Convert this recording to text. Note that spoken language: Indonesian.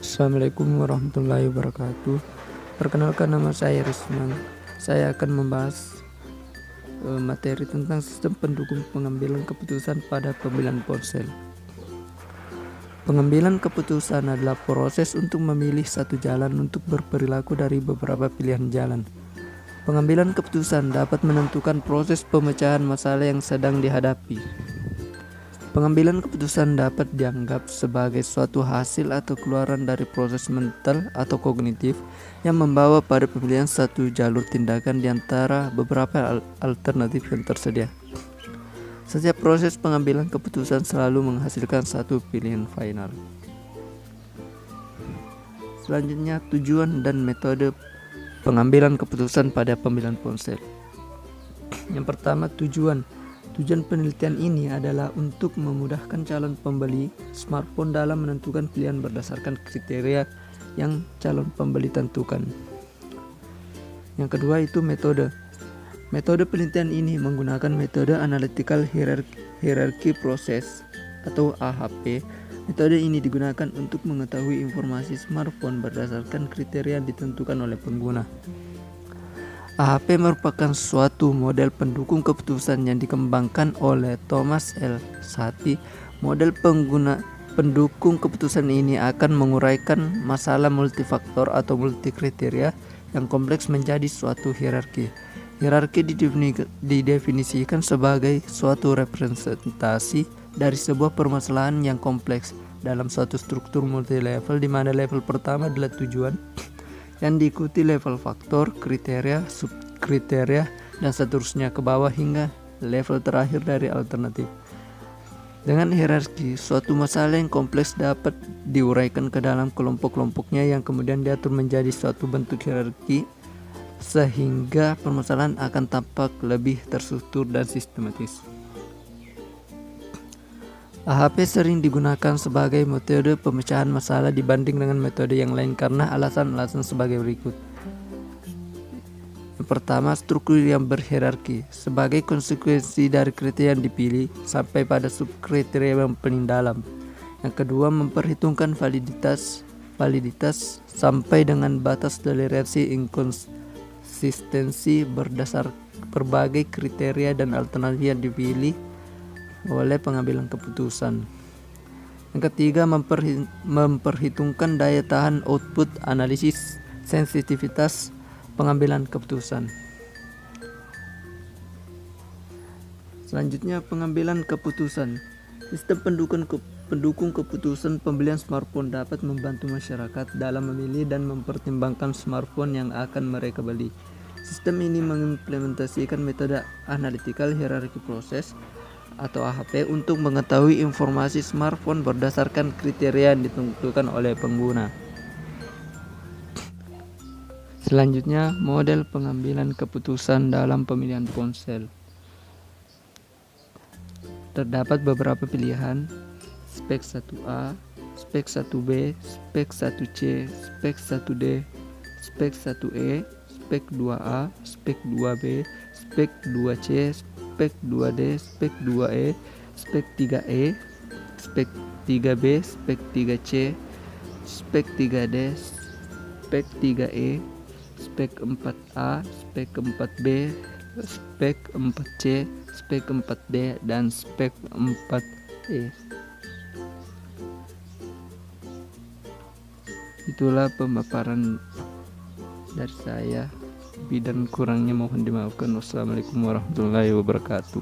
Assalamualaikum warahmatullahi wabarakatuh. Perkenalkan, nama saya Risman. Saya akan membahas materi tentang sistem pendukung pengambilan keputusan pada pemilihan ponsel. Pengambilan keputusan adalah proses untuk memilih satu jalan untuk berperilaku dari beberapa pilihan jalan. Pengambilan keputusan dapat menentukan proses pemecahan masalah yang sedang dihadapi. Pengambilan keputusan dapat dianggap sebagai suatu hasil atau keluaran dari proses mental atau kognitif yang membawa pada pemilihan satu jalur tindakan di antara beberapa alternatif yang tersedia. Setiap proses pengambilan keputusan selalu menghasilkan satu pilihan final. Selanjutnya, tujuan dan metode pengambilan keputusan pada pemilihan ponsel. Yang pertama, tujuan penelitian ini adalah untuk memudahkan calon pembeli smartphone dalam menentukan pilihan berdasarkan kriteria yang calon pembeli tentukan. Yang kedua itu metode. Metode penelitian ini menggunakan metode Analytical Hierarchy Process atau AHP. Metode ini digunakan untuk mengetahui informasi smartphone berdasarkan kriteria yang ditentukan oleh pengguna. AHP merupakan suatu model pendukung keputusan yang dikembangkan oleh Thomas L. Satie. Model pendukung keputusan ini akan menguraikan masalah multifaktor atau multikriteria yang kompleks menjadi suatu hierarki. Hierarki didefinisikan sebagai suatu representasi dari sebuah permasalahan yang kompleks dalam suatu struktur multilevel, di mana level pertama adalah tujuan, yang diikuti level faktor, kriteria, subkriteria, dan seterusnya ke bawah hingga level terakhir dari alternatif. Dengan hierarki, suatu masalah yang kompleks dapat diuraikan ke dalam kelompok-kelompoknya yang kemudian diatur menjadi suatu bentuk hierarki sehingga permasalahan akan tampak lebih terstruktur dan sistematis. AHP sering digunakan sebagai metode pemecahan masalah dibanding dengan metode yang lain karena alasan-alasan sebagai berikut. Yang pertama, struktur yang berhierarki. Sebagai konsekuensi dari kriteria yang dipilih sampai pada subkriteria yang paling dalam. Yang kedua, memperhitungkan validitas sampai dengan batas toleransi inkonsistensi berdasar berbagai kriteria dan alternatif yang dipilih oleh pengambilan keputusan. Yang ketiga, memperhitungkan daya tahan output analisis sensitivitas pengambilan keputusan. Selanjutnya, pengambilan keputusan. Sistem pendukung keputusan pembelian smartphone dapat membantu masyarakat dalam memilih dan mempertimbangkan smartphone yang akan mereka beli. Sistem ini mengimplementasikan metode Analytical Hierarchy Process atau AHP untuk mengetahui informasi smartphone berdasarkan kriteria yang ditentukan oleh pengguna. Selanjutnya, model pengambilan keputusan dalam pemilihan ponsel. Terdapat beberapa pilihan: spek 1A, spek 1B, spek 1C, spek 1D, spek 1E, spek 2A, spek 2B, spek 2C, spek 2D, spek 2E, spek 3E, spek 3B, spek 3C, spek 3D, spek 3E, spek 4A, spek 4B, spek 4C, spek 4D, dan spek 4E. Itulah pemaparan dari saya. Lebih dan kurangnya mohon dimaafkan. Wassalamualaikum warahmatullahi wabarakatuh.